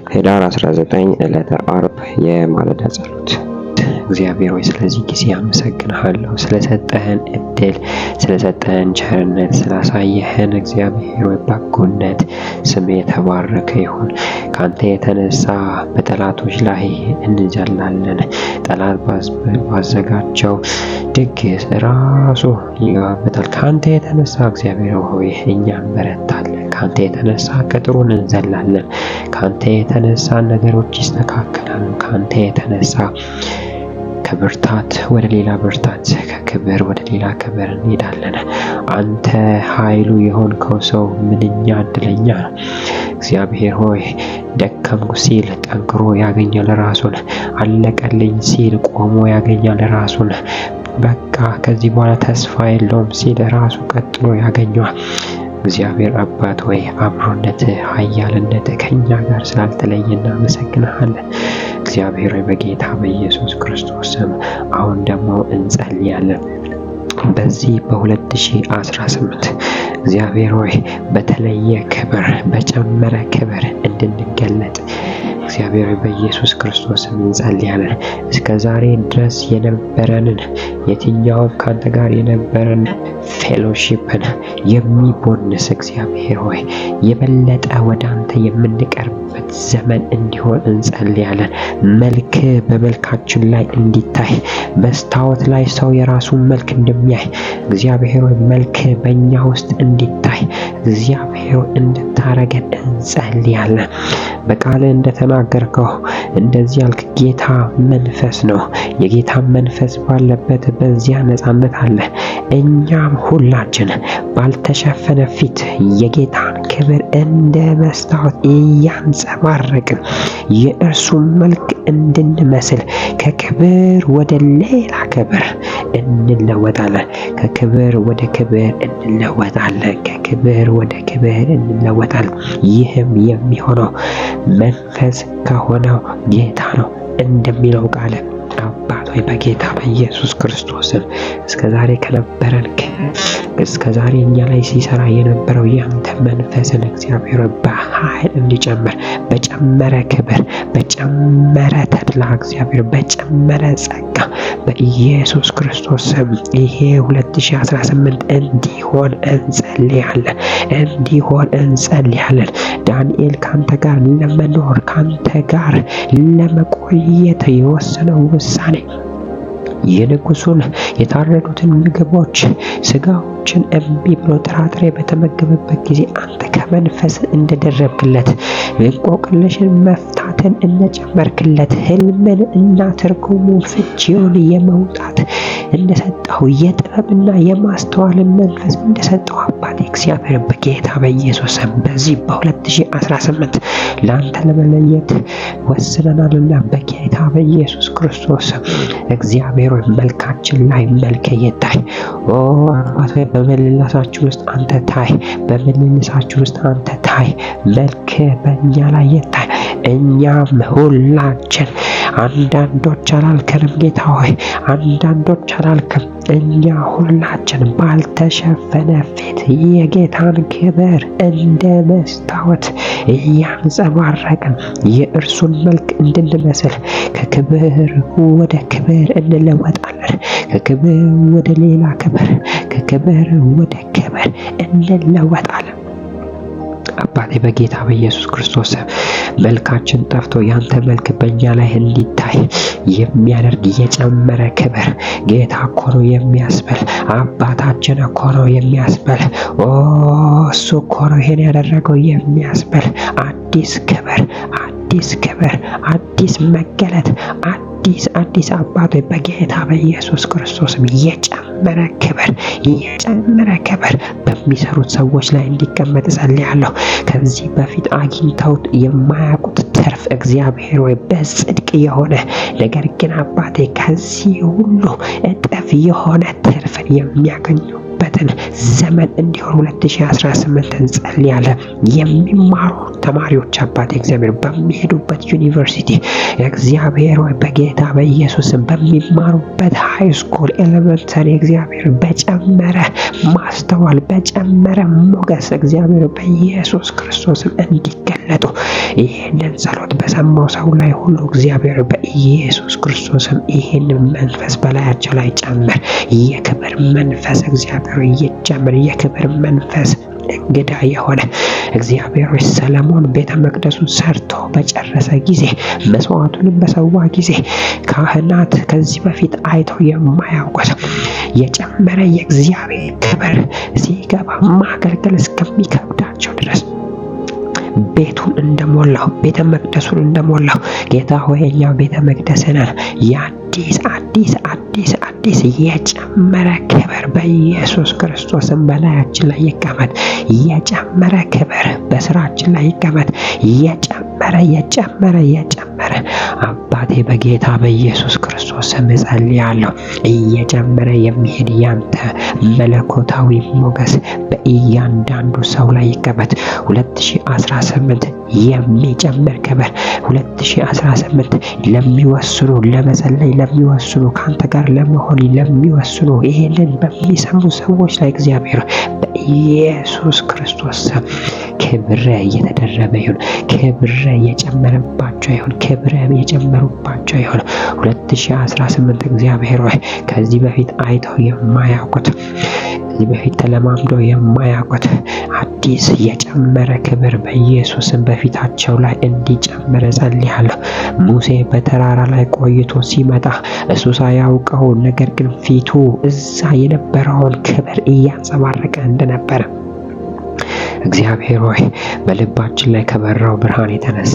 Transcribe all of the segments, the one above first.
ህዳር 19 ዕለተ ዓርብ የማለዳ ጸሎት። እግዚአብሔር ሆይ ስለዚህ ጊዜ አመሰግንሃለሁ፣ ስለሰጠህን እድል፣ ስለሰጠህን ቸርነት፣ ስላሳየህን እግዚአብሔር ሆይ በጎነት ስም የተባረከ ይሁን። ካንተ የተነሳ በጠላቶች ላይ እንዘላለን። ጠላት ባዘጋጀው ድግስ ራሱ ይገባበታል። ካንተ የተነሳ እግዚአብሔር ሆይ እኛ እንበረታለን። ካንተ የተነሳ ቅጥሩን እንዘላለን። ካንተ የተነሳ ነገሮች ይስተካከላሉ። ካንተ የተነሳ ከብርታት ወደ ሌላ ብርታት፣ ከክብር ወደ ሌላ ክብር እንሄዳለን። አንተ ኃይሉ የሆንከው ሰው ምንኛ እድለኛ ነው። እግዚአብሔር ሆይ ደከምኩ ሲል ጠንክሮ ያገኛል ራሱን፣ አለቀልኝ ሲል ቆሞ ያገኛል ራሱን፣ በቃ ከዚህ በኋላ ተስፋ የለውም ሲል ራሱ ቀጥሎ ያገኘዋል። እግዚአብሔር አባት ሆይ አብሮነት፣ ኃያልነት ከኛ ጋር ስላልተለየ እናመሰግንሃለን። እግዚአብሔር ሆይ በጌታ በኢየሱስ ክርስቶስ ስም አሁን ደግሞ እንጸልያለን። በዚህ በ2018 እግዚአብሔር ሆይ በተለየ ክብር፣ በጨመረ ክብር እንድንገለጥ እግዚአብሔር ሆይ በኢየሱስ ክርስቶስ ስም እንጸልያለን። እስከ ዛሬ ድረስ የነበረንን የትኛውም ካንተ ጋር የነበረን ፌሎሺፕን የሚቦንስ እግዚአብሔር ሆይ የበለጠ ወደ አንተ የምንቀርብበት ዘመን እንዲሆን እንጸልያለን። መልክ በመልካችን ላይ እንዲታይ፣ መስታወት ላይ ሰው የራሱን መልክ እንደሚያይ እግዚአብሔር ሆይ መልክ በእኛ ውስጥ እንዲታይ እግዚአብሔር እንድታረገን እንጸልያለን። በቃልህ እንደተናገርከው እንደዚህ ያልክ ጌታ መንፈስ ነው። የጌታ መንፈስ ባለበት በዚያ ነፃነት አለ። እኛም ሁላችን ባልተሸፈነ ፊት የጌታን ክብር እንደ መስታወት እያንጸባረቅን የእርሱን መልክ እንድንመስል ከክብር ወደ ሌላ ክብር እንለወጣለን። ከክብር ወደ ክብር እንለወጣለን። ከክብር ወደ ክብር እንለወጣለን። ይህም የሚሆነው መንፈስ ከሆነው ጌታ ነው እንደሚለው ቃል አባት ሆይ በጌታ በኢየሱስ ክርስቶስም እስከዛሬ ከነበረን እስከዛሬ እኛ ላይ ሲሰራ የነበረው ያንተ መንፈስን እግዚአብሔር በኃይል እንዲጨምር፣ በጨመረ ክብር፣ በጨመረ ተድላ እግዚአብሔር በጨመረ ጸጋ በኢየሱስ ክርስቶስ ስም ይሄ 2018 እንዲሆን እንጸልያለን። ዳንኤል ካንተ ጋር ለመኖር ካንተ ጋር ለመቆየት የወሰነው ውሳኔ የንጉሱን የታረዱትን ምግቦች ስጋዎችን እምቢ ብሎ ጥራጥሬ በተመገበበት ጊዜ አንተ ከመንፈስ እንደደረብክለት፣ እንቆቅልሽን መፍታትን እንደጨመርክለት፣ ህልምን እና ትርጉሙን ፍቺውን የመውጣት እንደሰጠው፣ የጥበብና የማስተዋልን መንፈስ እንደሰጠው አባቴ እግዚአብሔር በጌታ በኢየሱስ ስም በዚህ በ2018 ለአንተ ለመለየት ወስነናልና በጌታ በኢየሱስ ክርስቶስ እግዚአብሔር መልካችን ላይ መልክ ይታይ። አባቴ በምልልሳችን ውስጥ አንተ ታይ፣ በምልልሳችን ውስጥ አንተ ታይ፣ መልክ በእኛ ላይ ይታይ። እኛም ሁላችን አንዳንዶች አላልከንም ጌታ ሆይ፣ አንዳንዶች አላልክም። እኛ ሁላችን ባልተሸፈነ ፊት የጌታን ክብር እንደ መስታወት እያንጸባረቅን የእርሱን መልክ እንድንመስል ከክብር ወደ ክብር እንለወጣለን። ከክብር ወደ ሌላ ክብር፣ ከክብር ወደ ክብር እንለወጣለን። አባቴ በጌታ በኢየሱስ ክርስቶስ መልካችን ጠፍቶ ያንተ መልክ በእኛ ላይ እንዲታይ የሚያደርግ የጨመረ ክብር ጌታ እኮ ነው የሚያስበል፣ አባታችን እኮ ነው የሚያስበል፣ እሱ እኮ ነው ይሄን ያደረገው የሚያስበል አዲስ ክብር፣ አዲስ ክብር፣ አዲስ መገለጥ፣ አዲስ አባቶ በጌታ በኢየሱስ ክርስቶስም የጨመረ ክብር በሚሰሩት ሰዎች ላይ እንዲቀመጥ ጸልያለሁ። ከዚህ በፊት አግኝተውት የማያውቁት ትርፍ እግዚአብሔር ወይ በጽድቅ የሆነ ነገር ግን አባቴ ከዚህ ሁሉ እጥፍ የሆነ ትርፍን የሚያገኙበትን ዘመን እንዲሆን 2018 እንጸልያለን። የሚማሩ ተማሪዎች አባቴ እግዚአብሔር በሚሄዱበት ዩኒቨርሲቲ እግዚአብሔር ወይ በጌታ በኢየሱስም በሚማሩበት ሃይ ስኩል ኤሌመንተሪ እግዚአብሔር በጨመረ ማስተዋል በጨመረ ሞገስ እግዚአብሔር በኢየሱስ ክርስቶስም እንዲገለጡ ይህንን ጸሎት በሰማው ሰው ላይ ሁሉ እግዚአብሔር በኢየሱስ ክርስቶስም ይህንን መንፈስ በላያቸው ላይ ጨምር። የክብር መንፈስ እግዚአብሔር ይጨምር። የክብር መንፈስ እንግዳ የሆነ እግዚአብሔር ሰለሞን ቤተ መቅደሱን ሰርቶ በጨረሰ ጊዜ መስዋዕቱንም በሰዋ ጊዜ ካህናት ከዚህ በፊት አይተው የማያውቁት የጨመረ የእግዚአብሔር ክብር ሲገባ ማገልገል እስከሚከብዳቸው ድረስ ቤቱን እንደሞላው ቤተ መቅደሱን እንደሞላው ጌታ ሆይ እኛ ቤተ መቅደስን አዲስ የጨመረ ክብር በኢየሱስ ክርስቶስም በላያችን ላይ ይቀመጥ። የጨመረ ክብር በስራችን ላይ ይቀመጥ። የጨመረ አባቴ በጌታ በኢየሱስ ክርስቶስ ስም እጸልያለሁ። እየጨመረ የሚሄድ ያንተ መለኮታዊ ሞገስ በእያንዳንዱ ሰው ላይ ይቀመጥ። 2018 የሚጨምር ክብር 2018 ለሚወስኑ ለመጸለይ ለሚወስኑ ካንተ ጋር ለመሆን ለሚወስኑ ይሄንን በሚሰሙ ሰዎች ላይ እግዚአብሔር በኢየሱስ ክርስቶስ ክብር እየተደረበ ይሁን። ክብር የጨመረባቸው ይሁን። ክብር የጨመሩባቸው ይሁን። 2018 እግዚአብሔር ሆይ ከዚህ በፊት አይተው የማያውቁት ከዚህ በፊት ተለማምደው የማያውቁት አዲስ የጨመረ ክብር በኢየሱስም በፊታቸው ላይ እንዲጨምር ጸልያለሁ። ሙሴ በተራራ ላይ ቆይቶ ሲመጣ እሱ ሳያውቀው ነገር ግን ፊቱ እዛ የነበረውን ክብር እያንጸባረቀ እንደነበረ እግዚአብሔር ሆይ በልባችን ላይ ከበራው ብርሃን የተነሳ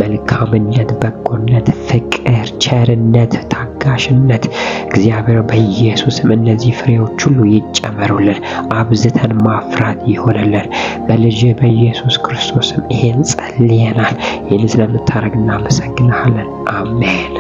መልካምነት፣ በጎነት፣ ፍቅር፣ ቸርነት፣ ታጋሽነት እግዚአብሔር በኢየሱስም እነዚህ ፍሬዎች ሁሉ ይጨመሩልን። አብዝተን ማፍራት ይሆንልን። በልጅ በኢየሱስ ክርስቶስም ይሄን ጸልየናል። ይህን ስለምታደርግ እናመሰግናለን። አሜን።